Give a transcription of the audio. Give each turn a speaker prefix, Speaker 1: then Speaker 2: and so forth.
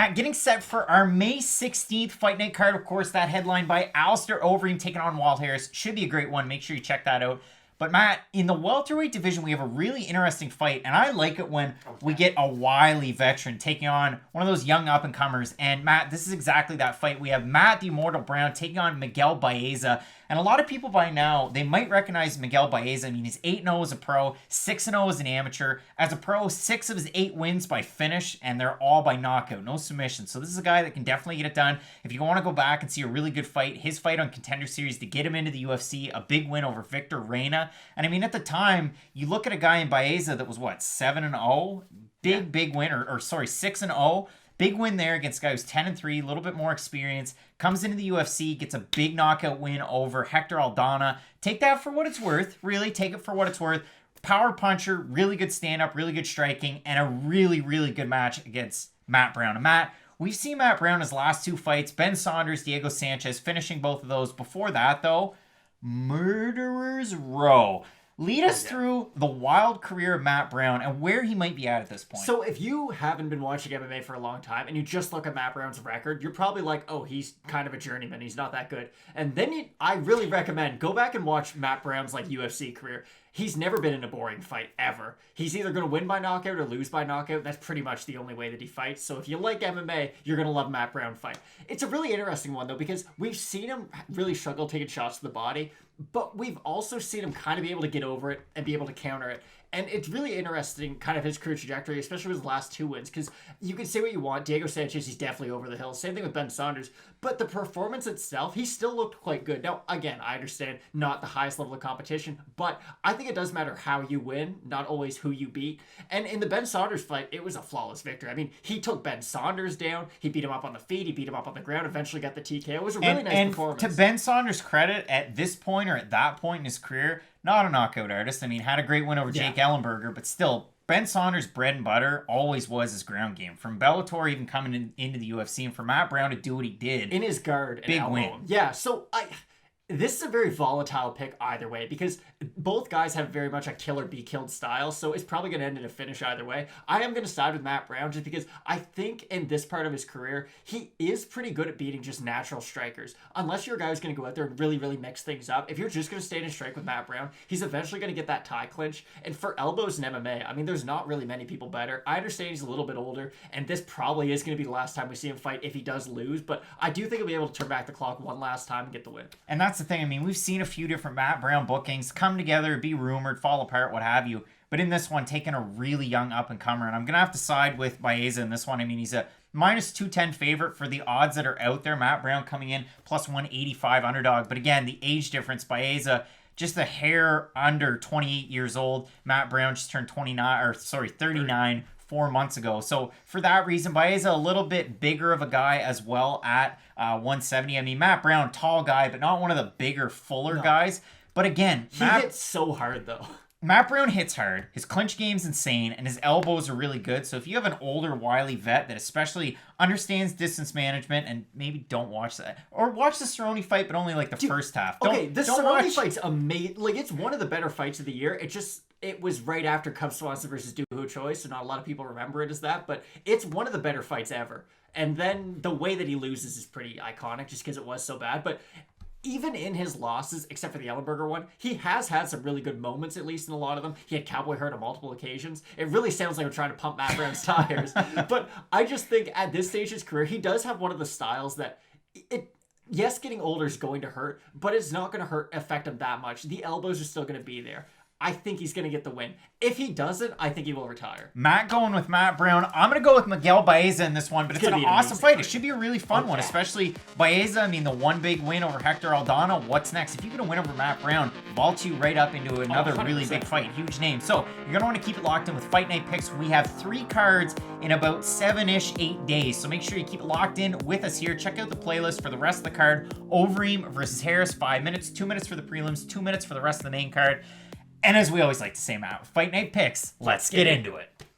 Speaker 1: Matt, getting set for our May 16th Fight Night card. Of course, that headlined by Alistair Overeem taking on Walt Harris. Should be a great one. Make sure you check that out. But Matt, in the welterweight division, we have a really interesting fight, and I like it when we get a wily veteran taking on one of those young up-and-comers. And Matt, this is exactly that fight. We have Matt the Immortal Brown taking on Miguel Baeza. And a lot of people by now, they might recognize Miguel Baeza. I mean, he's 8-0 as a pro, 6-0 as an amateur. As a pro, 6 of his 8 wins by finish, and they're all by knockout, no submission. So this is a guy that can definitely get it done. If you want to go back and see a really good fight, his fight on Contender Series to get him into the UFC, a big win over Victor Reina. And I mean, at the time, you look at a guy in Baeza that was, what, 7-0? Big win, or sorry, 6-0. Big win there against a guy who's 10-3, a little bit more experience. Comes into the UFC, gets a big knockout win over Hector Aldana. Take that for what it's worth. Really, take it for what it's worth. Power puncher, really good stand-up, really good striking, and a really, really good match against Matt Brown. And Matt, we've seen Matt Brown his last 2 fights. Ben Saunders, Diego Sanchez, finishing both of those. Before that, though, Murderer's Row. Lead us through the wild career of Matt Brown and where he might be at this point.
Speaker 2: So if you haven't been watching MMA for a long time and you just look at Matt Brown's record, you're probably like, oh, he's kind of a journeyman. He's not that good. And then I really recommend go back and watch Matt Brown's UFC career. He's never been in a boring fight, ever. He's either going to win by knockout or lose by knockout. That's pretty much the only way that he fights. So if you like MMA, you're going to love Matt Brown fight. It's a really interesting one, though, because we've seen him really struggle taking shots to the body, but we've also seen him kind of be able to get over it and be able to counter it. And it's really interesting, kind of his career trajectory, especially with his last 2 wins, because you can say what you want. Diego Sanchez, he's definitely over the hill. Same thing with Ben Saunders. But the performance itself, he still looked quite good. Now, again, I understand not the highest level of competition, but I think it does matter how you win, not always who you beat. And in the Ben Saunders fight, it was a flawless victory. I mean, he took Ben Saunders down. He beat him up on the feet. He beat him up on the ground. Eventually got the TKO. It was a really nice performance.
Speaker 1: To Ben Saunders' credit, at this point or at that point in his career, not a knockout artist. I mean, had a great win over Jake Ellenberger, but still, Ben Saunders' bread and butter always was his ground game. From Bellator even coming into the UFC, and for Matt Brown to do what he did.
Speaker 2: In his guard.
Speaker 1: Big win.
Speaker 2: Yeah, so this is a very volatile pick either way because both guys have very much a kill or be killed style, so it's probably going to end in a finish either way. I am going to side with Matt Brown just because I think in this part of his career, he is pretty good at beating just natural strikers. Unless you're a guy who's going to go out there and really, really mix things up. If you're just going to stay in a strike with Matt Brown, he's eventually going to get that tie clinch. And for elbows in MMA, I mean, there's not really many people better. I understand he's a little bit older, and this probably is going to be the last time we see him fight if he does lose, but I do think he'll be able to turn back the clock one last time and get the win.
Speaker 1: And that's the thing. I mean, we've seen a few different Matt Brown bookings come together, be rumored, fall apart, what have you. But in this one, taking a really young up-and-comer, and I'm going to have to side with Baeza in this one. I mean, he's a minus 210 favorite for the odds that are out there. Matt Brown coming in plus 185 underdog. But again, the age difference, Baeza just a hair under 28 years old. Matt Brown just turned 39 4 months ago. So for that reason, Baeza a little bit bigger of a guy as well at 170. I mean, Matt Brown, tall guy, but not one of the bigger, fuller guys. But again,
Speaker 2: he hits so hard though.
Speaker 1: Matt Brown hits hard. His clinch game's insane, and his elbows are really good. So if you have an older, wily vet that especially understands distance management, and maybe don't watch that, or watch the Cerrone fight, but only like the first half.
Speaker 2: The Cerrone fight's amazing. Like, it's one of the better fights of the year. It was right after Cub Swanson versus Doo Ho Choi, so not a lot of people remember it as that, but it's one of the better fights ever. And then the way that he loses is pretty iconic just because it was so bad. But even in his losses, except for the Ellenberger one, he has had some really good moments, at least in a lot of them. He had Cowboy Hurt on multiple occasions. It really sounds like we're trying to pump Matt Brown's tires. But I just think at this stage of his career, he does have one of the styles that yes, getting older is going to hurt, but it's not going to affect him that much. The elbows are still going to be there. I think he's going to get the win. If he doesn't, I think he will retire.
Speaker 1: Matt going with Matt Brown. I'm going to go with Miguel Baeza in this one, but it's an awesome fight. It should be a really fun one, especially Baeza. I mean, the one big win over Hector Aldana. What's next? If you get a win over Matt Brown, vault you right up into another really big fight. Huge name. So you're going to want to keep it locked in with Fight Night picks. We have 3 cards in about 7-ish, 8 days. So make sure you keep it locked in with us here. Check out the playlist for the rest of the card. Overeem versus Harris, 5 minutes. 2 minutes for the prelims, 2 minutes for the rest of the main card. And as we always like to say, Matt, Fight Night picks, let's get into it.